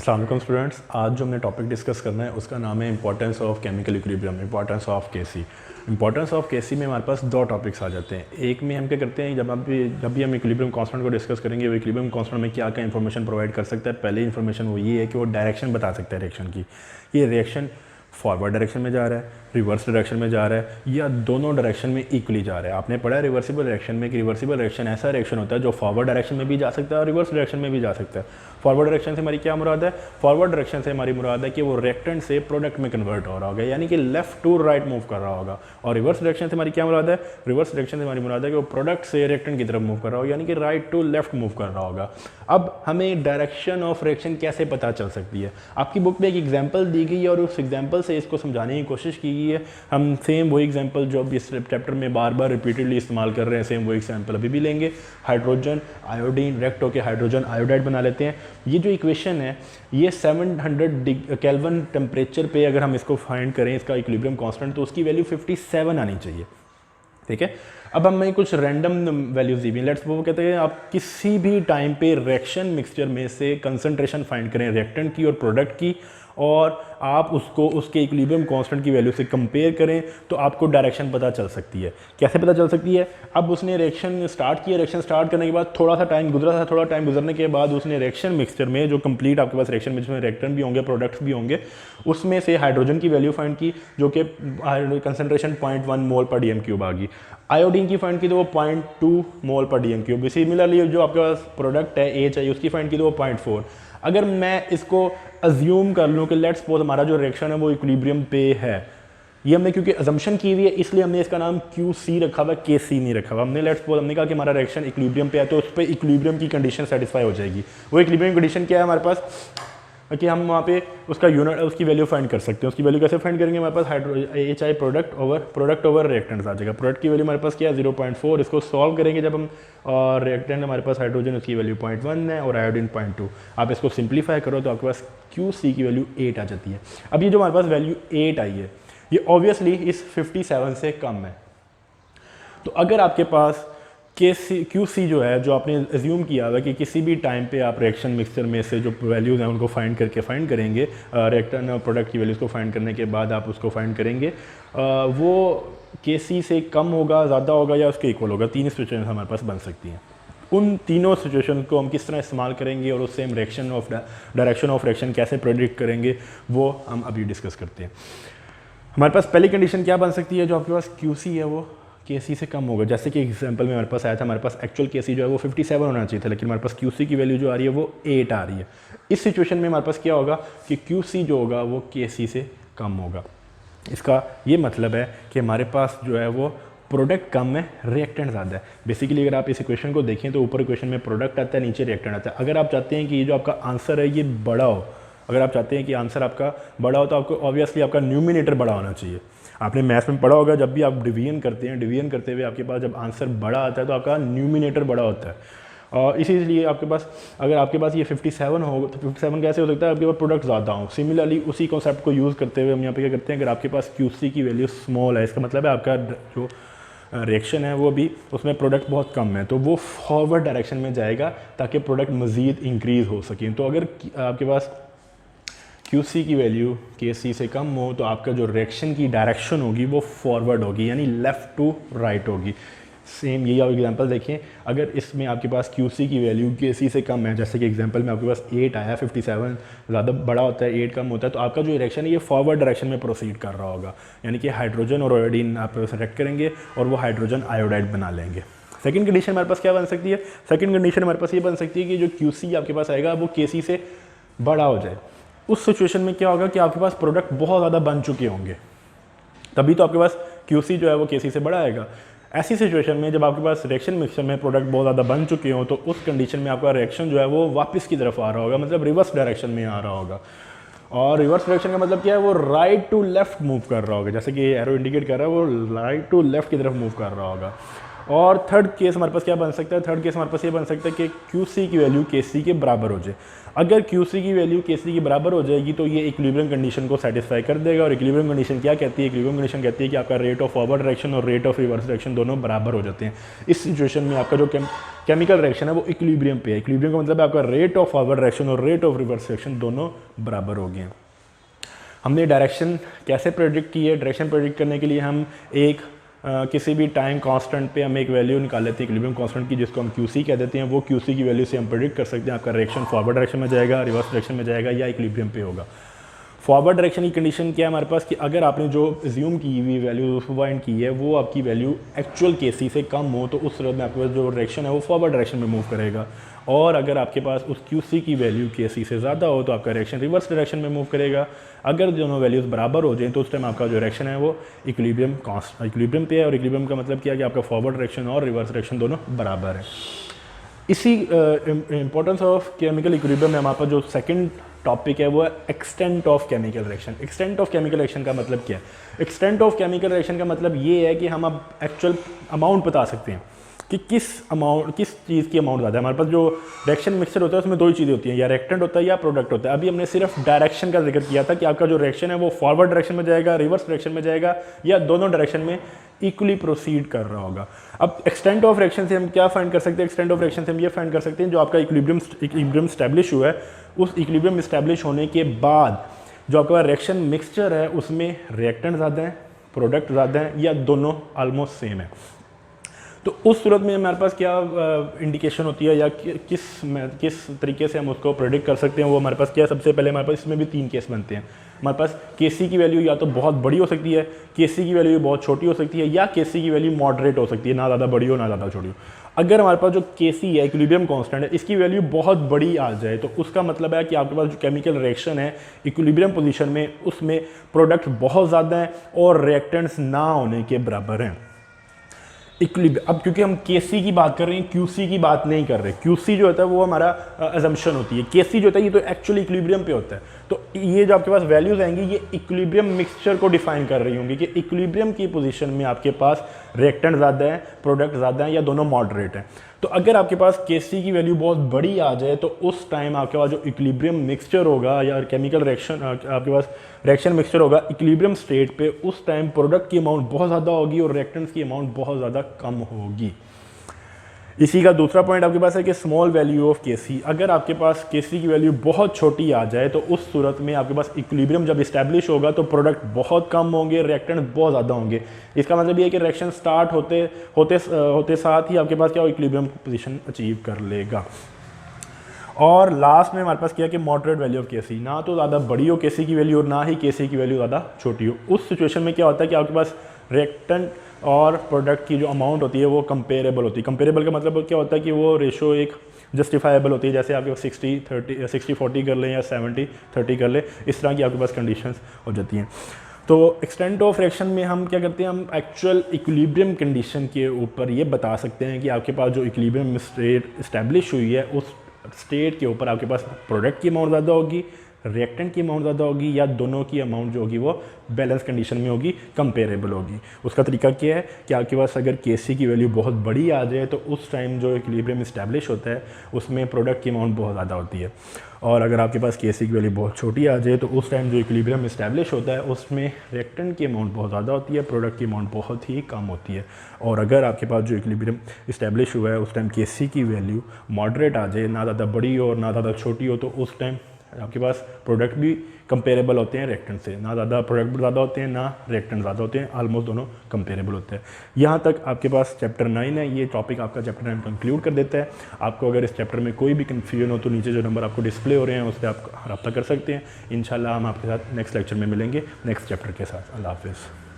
अस्सलाम वालेकुम स्टूडेंट्स। आज जो हमने टॉपिक डिस्कस करना है उसका नाम है importance of chemical equilibrium, importance of KC. Importance of KC में हमारे पास दो टॉपिक्स आ जाते हैं। एक में हम क्या करते हैं, जब भी हम इक्विलिब्रियम कांस्टेंट को डिस्कस करेंगे, वो इक्विलिब्रियम कांस्टेंट में क्या क्या इन्फॉर्मेशन प्रोवाइड कर सकता है। पहले इन्फॉर्मेशन वो ये है कि वो डायरेक्शन बता सकता है रिएक्शन की, ये रिएक्शन फॉरवर्ड डायरेक्शन में जा रहा है, रिवर्स डायरेक्शन में जा रहा है, या दोनों डायरेक्शन में इक्वली जा रहा है। आपने पढ़ा है रिवर्सिबल रिएक्शन में कि रिवर्सिबल रिएक्शन ऐसा रिएक्शन होता है जो फॉरवर्ड डायरेक्शन में भी जा सकता है और रिवर्स डायरेक्शन में भी जा सकता है। फॉरवर्ड डायरेक्शन से हमारी क्या मुराद है? फॉरवर्ड डायरेक्शन से हमारी मुराद है कि वो रिएक्टेंट से प्रोडक्ट में कन्वर्ट हो रहा होगा, यानी कि लेफ्ट टू राइट मूव कर रहा होगा। और रिवर्स डायरेक्शन से हमारी क्या मुराद है? रिवर्स डायरेक्शन से हमारी मुराद है कि वो प्रोडक्ट से रिएक्टेंट की तरफ मूव कर रहा होगा, यानी कि राइट टू लेफ्ट मूव कर रहा होगा। अब हमें डायरेक्शन ऑफ रिएक्शन कैसे पता चल सकती है? आपकी बुक में एक एग्जाम्पल दी गई है और उस एग्जाम्पल से इसको समझाने की कोशिश की गई है। हम सेम वही एग्जाम्पल जो अब इस चैप्टर में बार बार रिपीटेडली इस्तेमाल कर रहे हैं, सेम वही एग्जाम्पल अभी भी लेंगे। हाइड्रोजन आयोडीन रिएक्ट होकर हाइड्रोजन आयोडाइड बना लेते हैं। ये जो इक्वेशन है ये 700 केल्विन टेम्परेचर पे अगर हम इसको फाइंड करें, इसका इक्विलिब्रियम कांस्टेंट, तो उसकी वैल्यू 57 आनी चाहिए। ठीक है, अब हमें कुछ रैंडम वैल्यूज दी हुई हैं। लेट्स वो कहते हैं आप किसी भी टाइम पे रिएक्शन मिक्सचर में से कंसंट्रेशन फाइंड करें रिएक्टेंट की और प्रोडक्ट की, और आप उसको उसके इक्विलिब्रियम कांस्टेंट की वैल्यू से कंपेयर करें तो आपको डायरेक्शन पता चल सकती है। कैसे पता चल सकती है? अब उसने रिएक्शन स्टार्ट किया, रिएक्शन स्टार्ट करने के बाद थोड़ा सा टाइम गुजरा था, थोड़ा टाइम गुजरने के बाद उसने रिएक्शन मिक्सचर में जो कंप्लीट आपके पास रिएक्शन मिक्सचर में रिएक्टेंट भी होंगे, प्रोडक्ट्स भी होंगे, उसमें से हाइड्रोजन की वैल्यू फाइंड की जो कि कंसंट्रेशन 0.1 मोल पर DM³ आ गई। आयोडीन की फाइंड की तो वो 0.2 मोल पर DM³। सिमिलरली जो आपके पास प्रोडक्ट है A चाहिए, उसकी फाइंड की तो वो 0.4। अगर मैं इसको अज्यूम कर लूँ कि लेट्स सपोज हमारा जो रिएक्शन है वो इक्विलिब्रियम पे है, ये हमने क्योंकि अजम्पशन की हुई है इसलिए हमने इसका नाम QC रखा हुआ, KC नहीं रखा हुआ। हमने लेट्स सपोज हमने कहा कि हमारा रिएक्शन इक्विलिब्रियम पे है तो उस पर इक्विलिब्रियम की कंडीशन सेटिस्फाई हो जाएगी। वो इक्विलिब्रियम कंडीशन क्या है हमारे पास कि हम वहाँ पे उसका यूनिट उसकी वैल्यू फाइंड कर सकते हैं। उसकी वैल्यू कैसे फाइंड करेंगे? हमारे पास HI प्रोडक्ट ओवर रिएक्टेंट आ जाएगा। प्रोडक्ट की वैल्यू हमारे पास क्या है? 0.4। इसको सॉल्व करेंगे जब हम, और रिएक्टेंट हमारे पास हाइड्रोजन, उसकी वैल्यू 0.1 है और आयोडीन 0.2। आप इसको सिंप्लीफाई करो तो आपके पास QC की वैल्यू 8 आ जाती है। अब ये जो हमारे पास वैल्यू 8 आई है ये ऑब्वियसली इस 57 से कम है। तो अगर आपके पास QC जो है, जो आपने एज्यूम किया हुआ कि किसी भी टाइम पे आप रिएक्शन मिक्सचर में से जो वैल्यूज़ हैं उनको फाइंड करेंगे, रिएक्टेंट और प्रोडक्ट की वैल्यूज़ को फाइंड करने के बाद आप उसको फाइंड करेंगे, वो KC से कम होगा, ज़्यादा होगा या उसके इक्वल होगा। 3 सिचुएशन हमारे पास बन सकती हैं। उन तीनों सिचुएशन को हम किस तरह इस्तेमाल करेंगे और उससे हम डायरेक्शन ऑफ रिएक्शन कैसे प्रेडिक्ट करेंगे वो हम अभी डिस्कस करते हैं। हमारे पास पहली कंडीशन क्या बन सकती है? जो आपके पास QC है वो KC से कम होगा। जैसे कि एग्जांपल में हमारे पास आया था, हमारे पास एक्चुअल KC जो है वो 57 होना चाहिए था, लेकिन हमारे पास QC की वैल्यू जो आ रही है वो 8 आ रही है। इस सिचुएशन में हमारे पास क्या होगा कि QC जो होगा वो KC से कम होगा। इसका ये मतलब है कि हमारे पास जो है वो प्रोडक्ट कम है, रिएक्टेंट ज़्यादा है। बेसिकली अगर आप इस इक्वेशन को देखें तो ऊपर इक्वेशन में प्रोडक्ट आता है, नीचे रिएक्टेंट आता है। अगर आप चाहते हैं कि ये जो आपका आंसर है ये बड़ा हो, अगर आप चाहते हैं कि आंसर आपका बड़ा हो तो आपको ऑब्वियसली आपका न्यूमिनेटर बड़ा होना चाहिए। आपने मैथ्स में पढ़ा होगा, जब भी आप डिवीजन करते हैं, डिवीजन करते हुए आपके पास जब आंसर बड़ा आता है तो आपका न्यूमिनेटर बड़ा होता है। और इसीलिए आपके पास, अगर आपके पास ये 57 हो तो 57 कैसे हो सकता है? आपके पास प्रोडक्ट ज़्यादा हो। सिमिलरली उसी कॉन्सेप्ट को यूज़ करते हुए हम यहाँ पे क्या करते हैं, अगर आपके पास QC की वैल्यू स्मॉल है, इसका मतलब है आपका जो रिएक्शन है वो भी, उसमें प्रोडक्ट बहुत कम है, तो वो फॉरवर्ड डायरेक्शन में जाएगा ताकि प्रोडक्ट मज़ीद इंक्रीज़ हो सके। तो अगर आपके पास QC की वैल्यू KC से कम हो तो आपका जो रिएक्शन की डायरेक्शन होगी वो फॉरवर्ड होगी, यानी लेफ़्ट टू राइट होगी। सेम यही आप एग्जांपल देखें, अगर इसमें आपके पास QC की वैल्यू KC से कम है, जैसे कि एग्जांपल में आपके पास 8 आया, 57 ज़्यादा बड़ा होता है, 8 कम होता है, तो आपका जो रिएक्शन है ये फॉरवर्ड डायरेक्शन में प्रोसीड कर रहा होगा, यानी कि हाइड्रोजन और आयोडीन आप सेलेक्ट करेंगे और वो हाइड्रोजन आयोडाइड बना लेंगे। सेकंड कंडीशन हमारे पास क्या बन सकती है? सेकंड कंडीशन हमारे पास ये बन सकती है कि जो QC आपके पास आएगा वो KC से बड़ा हो जाए। उस सिचुएशन में क्या होगा कि आपके पास प्रोडक्ट बहुत ज़्यादा बन चुके होंगे, तभी तो आपके पास QC जो है वो KC से बड़ा आएगा। ऐसी सिचुएशन में जब आपके पास रिएक्शन मिक्सचर में प्रोडक्ट बहुत ज़्यादा बन चुके हों तो उस कंडीशन में आपका रिएक्शन जो है वो वापस की तरफ आ रहा होगा, मतलब रिवर्स डायरेक्शन में आ रहा होगा। और रिवर्स डायरेक्शन का मतलब क्या है? वो राइट टू लेफ्ट मूव कर रहा होगा, जैसे कि एरो इंडिकेट कर रहा है, वो राइट टू लेफ्ट की तरफ मूव कर रहा होगा। और थर्ड केस हमारे पास क्या बन सकता है, थर्ड केस हमारे पास ये बन सकता है कि QC की वैल्यू KC के बराबर हो जाए। अगर QC की वैल्यू KC की बराबर हो जाएगी तो ये इक्विलिब्रियम कंडीशन को सेटिस्फाई कर देगा। और इक्विलिब्रियम कंडीशन क्या कहती है, इक्विलिब्रियम कंडीशन कहती है कि आपका रेट ऑफ फॉरवर्ड डायरेक्शन और रेट ऑफ रिवर्स डायरेक्शन दोनों बराबर हो जाते हैं। इस सिचुएशन में आपका जो केमिकल रिएक्शन है वो इक्विलिब्रियम पे है। इक्विलिब्रियम का मतलब है आपका रेट ऑफ फॉरवर्ड डायरेक्शन और रेट ऑफ रिवर्स डायरेक्शन दोनों बराबर हो गए। हमने डायरेक्शन कैसे प्रेडिक्ट की है, डायरेक्शन प्रेडिक्ट करने के लिए हम किसी भी टाइम कांस्टेंट पे हम एक वैल्यू निकाल लेते हैं इक्विलिब्रियम कांस्टेंट की, जिसको हम QC कह देते हैं। वो QC की वैल्यू से हम प्रेडिक्ट कर सकते हैं आपका रिएक्शन फॉरवर्ड डायरेक्शन में जाएगा, रिवर्स डायरेक्शन में जाएगा या इक्विलिब्रियम पे होगा। फॉरवर्ड डायरेक्शन की कंडीशन क्या है हमारे पास कि अगर आपने जो एज्यूम की हुई वैल्यू फाइंड की है वो आपकी वैल्यू एक्चुअल KC से कम हो तो उस सूरत में आपके पास जो डायरेक्शन है वो फॉरवर्ड डायरेक्शन में मूव करेगा। और अगर आपके पास उस QC की वैल्यू KC से ज़्यादा हो तो आपका रिएक्शन रिवर्स डायरेक्शन में मूव करेगा। अगर दोनों वैल्यूज़ बराबर हो जाएं तो उस टाइम आपका जो डायरेक्शन है वो इक्विलिब्रियम पे है। और इक्विलिब्रियम का मतलब क्या है कि आपका फॉरवर्ड डायरेक्शन और रिवर्स डायरेक्शन दोनों बराबर है। इसी इंपॉर्टेंस ऑफ केमिकल इक्विलिब्रियम में हमारे पास जो सेकंड टॉपिक है वो है extent of chemical reaction. Extent of chemical reaction का मतलब क्या है, एक्सटेंट ऑफ केमिकल रिएक्शन का मतलब ये है कि हम अब एक्चुअल अमाउंट बता सकते हैं कि किस चीज़ की अमाउंट ज़्यादा है। हमारे पास जो रिएक्शन मिक्सचर होता है उसमें दो ही चीज़ें होती हैं, या रिएक्टेंट होता है या प्रोडक्ट होता है। अभी हमने सिर्फ डायरेक्शन का जिक्र किया था कि आपका जो रिएक्शन है वो फॉरवर्ड डायरेक्शन में जाएगा, रिवर्स डायरेक्शन में जाएगा या दोनों डायरेक्शन में इक्वली प्रोसीड कर रहा होगा। अब एक्सटेंट ऑफ रिएक्शन से हम क्या फाइंड कर सकते हैं, एक्सटेंट ऑफ रिएक्शन से हम ये फाइंड कर सकते हैं जो आपका इक्विलिब्रियम स्टैब्लिश हुआ है, उस इक्विलिब्रियम स्टैब्लिश होने के बाद जो आपका रिएक्शन मिक्सचर है उसमें रिएक्टेंट ज़्यादा है, प्रोडक्ट ज़्यादा है या दोनों ऑलमोस्ट सेम है। तो उस सूरत में हमारे पास क्या इंडिकेशन होती है या किस तरीके से हम उसको प्रेडिक्ट कर सकते हैं, वो हमारे पास क्या है। सबसे पहले हमारे पास इसमें भी 3 केस बनते हैं। हमारे पास KC की वैल्यू या तो बहुत बड़ी हो सकती है, KC की वैल्यू बहुत छोटी हो सकती है या KC की वैल्यू मॉडरेट हो सकती है, ना ज़्यादा बड़ी हो ना ज़्यादा छोटी हो। अगर हमारे पास जो KC है इक्विलिब्रियम कांस्टेंट है, इसकी वैल्यू बहुत बड़ी आ जाए तो उसका मतलब है कि आपके पास जो केमिकल रिएक्शन है इक्विलिब्रियम पोजीशन में उसमें प्रोडक्ट बहुत ज़्यादा है और रिएक्टेंट्स ना होने के बराबर हैं। अब क्योंकि हम KC की बात कर रहे हैं, QC की बात नहीं कर रहे। QC जो होता है वो हमारा अजम्पशन होती है, KC जो होता है ये तो एक्चुअली इक्विलिब्रियम पे होता है। तो ये जो आपके पास वैल्यूज आएंगी ये इक्विलिब्रियम मिक्सचर को डिफाइन कर रही होंगी कि इक्विलिब्रियम की पोजीशन में आपके पास रिएक्टेंट ज़्यादा है, प्रोडक्ट ज़्यादा है या दोनों मॉडरेट हैं। तो अगर आपके पास KC की वैल्यू बहुत बड़ी आ जाए तो उस टाइम आपके पास जो इक्विलिब्रियम मिक्सचर होगा या केमिकल रिएक्शन आपके पास रिएक्शन मिक्सचर होगा इक्विलिब्रियम स्टेट पे, उस टाइम प्रोडक्ट की अमाउंट बहुत ज़्यादा होगी और रिएक्टेंट्स की अमाउंट बहुत ज़्यादा कम होगी। इसी का दूसरा पॉइंट आपके पास है कि स्मॉल वैल्यू ऑफ KC। अगर आपके पास KC की वैल्यू बहुत छोटी आ जाए तो उस सूरत में आपके पास इक्विलिब्रियम जब इस्टेब्लिश होगा तो प्रोडक्ट बहुत कम होंगे, रिएक्टेंट बहुत ज़्यादा होंगे। इसका मतलब ये है कि रिएक्शन स्टार्ट होते साथ ही आपके पास क्या इक्विलिब्रियम पोजीशन अचीव कर लेगा। और लास्ट में हमारे पास क्या है कि मॉडरेट वैल्यू ऑफ KC, ना तो ज़्यादा बड़ी हो KC की वैल्यू और ना ही KC की वैल्यू ज़्यादा छोटी हो। उस सिचुएशन में क्या होता है कि आपके पास रिएक्टेंट और प्रोडक्ट की जो अमाउंट होती है वो कंपेरेबल होती है। कंपेरेबल का मतलब क्या होता है कि वो रेशो एक जस्टिफाइबल होती है, जैसे आपके पास 60-40 कर लें या 70-30 कर लें, इस तरह की आपके पास कंडीशंस हो जाती हैं। तो एक्सटेंट ऑफ रिएक्शन में हम क्या करते हैं, हम एक्चुअल इक्विलिब्रियम कंडीशन के ऊपर ये बता सकते हैं कि आपके पास जो इक्विलिब्रियम स्टेट इस्टेब्लिश हुई है उस स्टेट के ऊपर आपके पास प्रोडक्ट की अमाउंट ज़्यादा होगी, रिएक्टेंट की अमाउंट ज़्यादा होगी या दोनों की अमाउंट जो होगी वो बैलेंस कंडीशन में होगी, कंपेरेबल होगी। उसका तरीका क्या है कि आपके पास अगर KC की वैल्यू बहुत बड़ी आ जाए तो उस टाइम जो इक्विलिब्रियम इस्टेब्लिश होता है उसमें प्रोडक्ट की अमाउंट बहुत ज़्यादा होती है। और अगर आपके पास KC की वैल्यू बहुत छोटी आ जाए तो उस टाइम जो इक्विलिब्रियम इस्टेब्लिश होता है उसमें रिएक्टेंट की अमाउंट बहुत ज़्यादा होती है, प्रोडक्ट की अमाउंट बहुत ही कम होती है। और अगर आपके पास जो इक्विलिब्रियम इस्टेब्लिश हुआ है उस टाइम KC की वैल्यू मॉडरेट आ जाए, ना ज़्यादा बड़ी हो और ना ज़्यादा छोटी हो, तो उस टाइम आपके पास प्रोडक्ट भी कंपेरेबल होते हैं रिएक्टेंट से, ना ज़्यादा प्रोडक्ट ज़्यादा होते हैं ना रिएक्टेंट ज़्यादा होते हैं, ऑलमोस्ट दोनों कंपेरेबल होते हैं। यहाँ तक आपके पास चैप्टर 9 है, ये टॉपिक आपका चैप्टर 9 कंक्लूड कर देता है। आपको अगर इस चैप्टर में कोई भी कन्फ्यूजन हो तो नीचे जो नंबर आपको डिस्प्ले हो रहे हैं उससे आप रब्ता कर सकते हैं। इंशाल्लाह हम आपके साथ नेक्स्ट लेक्चर में मिलेंगे नेक्स्ट चैप्टर के साथ। अल्लाह हाफ़िज़।